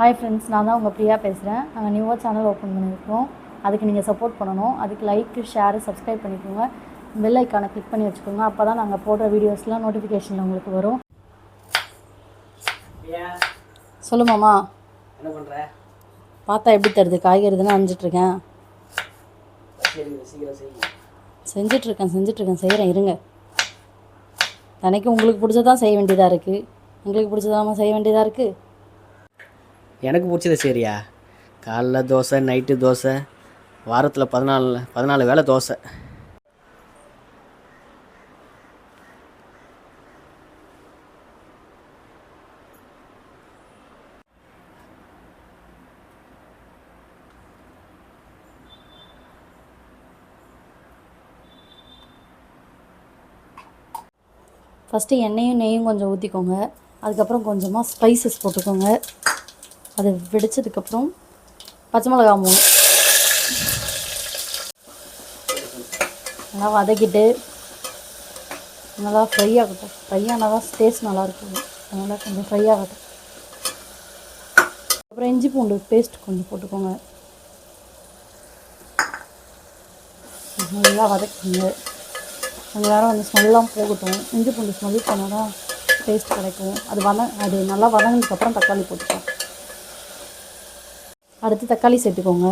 Hi friends, நான் தான் உங்கள் பிரியா பேசுகிறேன். நாங்கள் நியூவாக சேனல் ஓப்பன் பண்ணியிருக்கோம். அதுக்கு நீங்கள் சப்போர்ட் பண்ணணும். அதுக்கு லைக்கு, ஷேரு, சப்ஸ்கிரைப் பண்ணிக்கோங்க. பெல் ஐக்கானை கிளிக் பண்ணி வச்சுக்கோங்க. அப்போ தான் நாங்கள் போடுற வீடியோஸ்லாம் நோட்டிஃபிகேஷனில் உங்களுக்கு வரும். சொல்லுமாம்மா, என்ன பண்ணுற? பார்த்தா எப்படி தருது? காய்கறி தானே அரைஞ்சிட்ருக்கேன். செஞ்சிட்ருக்கேன் செய்கிறேன், இருங்க. தினைக்கும் உங்களுக்கு பிடிச்சதான் செய்ய வேண்டியதாக இருக்குது. உங்களுக்கு பிடிச்சதாம செய்ய வேண்டியதாக இருக்குது. எனக்கு பிடிச்சது சரியா? காலைல தோசை, நைட்டு தோசை, வாரத்தில் 14 வேளை தோசை. ஃபஸ்ட்டு எண்ணெயும் நெய்யும் கொஞ்சம் ஊற்றிக்கோங்க. அதுக்கப்புறம் கொஞ்சமாக ஸ்பைசஸ் போட்டுக்கோங்க. அது வெடித்ததுக்கப்புறம் பச்சை மிளகா 3 நல்லா வதக்கிட்டு நல்லா ஃப்ரை ஆகட்டும். ஃப்ரை ஆனால் தான் டேஸ்ட் நல்லாயிருக்கும். அதனால் கொஞ்சம் ஃப்ரை ஆகட்டும். அப்புறம் இஞ்சி பூண்டு பேஸ்ட் கொஞ்சம் போட்டுக்கோங்க. நல்லா வதக்குங்க. கொஞ்சம் நேரம் அந்த ஸ்மெல்லாம் போகட்டும். இஞ்சி பூண்டு ஸ்மெல் பண்ணால் தான் டேஸ்ட் கிடைக்கும். அது நல்லா வதங்கினதுக்கப்புறம் தக்காளி போட்டுக்கலாம். அடுத்து தக்காளி சேர்த்துக்கோங்க.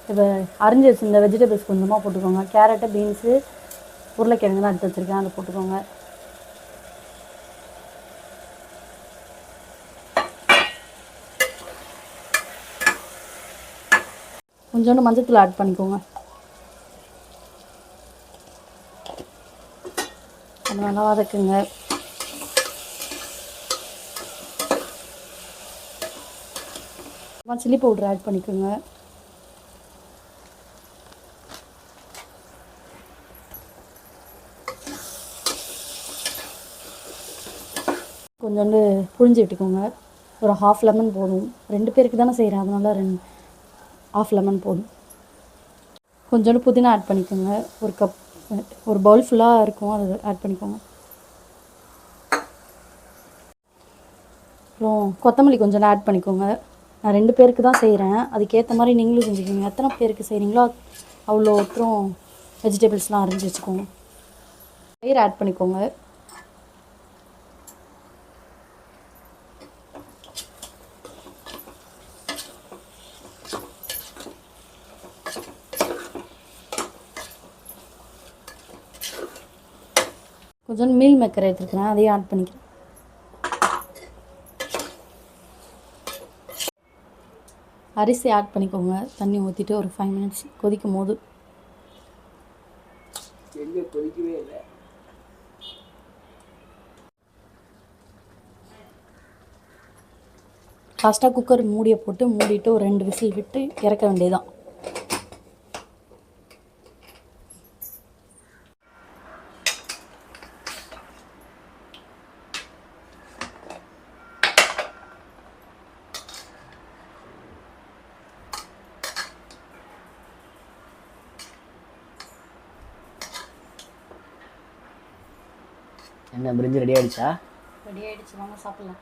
இப்போ அரிஞ்சு வச்சுருந்த வெஜிடபிள்ஸ் கொஞ்சமாக போட்டுக்கோங்க. கேரட்டு, பீன்ஸு, உருளைக்கிழங்கு தான் எடுத்து வச்சுருக்கேன், அதை போட்டுக்கோங்க. கொஞ்சோண்டு மஞ்சத்தூள் ஆட் பண்ணிக்கோங்க. அது நல்லா வதக்குங்க. சில்லி பவுடர் ஆட் பண்ணிக்கோங்க. கொஞ்சோண்டு புழிஞ்சு விட்டுக்கோங்க. ஒரு 1/2 லெமன் போதும். 2 பேருக்கு தானே செய்கிறேன், அதனால 1/2 லெமன் போதும். கொஞ்சோண்டு புதினா ஆட் பண்ணிக்கோங்க. ஒரு பவுல் ஃபுல்லாக இருக்கும், அதை ஆட் பண்ணிக்கோங்க. அப்புறம் கொத்தமல்லி கொஞ்சம் ஆட் பண்ணிக்கோங்க. நான் 2 பேருக்கு தான் செய்கிறேன், அதுக்கேற்ற மாதிரி நீங்களும் செஞ்சுக்கோங்க. எத்தனை பேருக்கு செய்கிறீங்களோ அவ்வளோ ஒருத்தரும் வெஜிடபிள்ஸ்லாம் அரிஞ்சு வச்சுக்கோங்க. தயிர் ஆட் பண்ணிக்கோங்க. கொஞ்சம் மீல் மேக்கர் எடுத்துக்கிறேன், அதையும் ஆட் பண்ணிக்கிறேன். அரிசி ஆட் பண்ணிக்கோங்க. தண்ணி ஊற்றிட்டு ஒரு 5 மினிட்ஸ் கொதிக்கும் போது. கொதிக்கவே இல்லை. லாஸ்ட்டாக குக்கர் மூடியை போட்டு மூடிட்டு ஒரு 2 விசில் விட்டு இறக்க வேண்டியதுதான். என்ன பிரிஞ்சு ரெடி ஆகிடுச்சா? ரெடி ஆகிடுச்சு, வாங்க சாப்பிட்லாம்.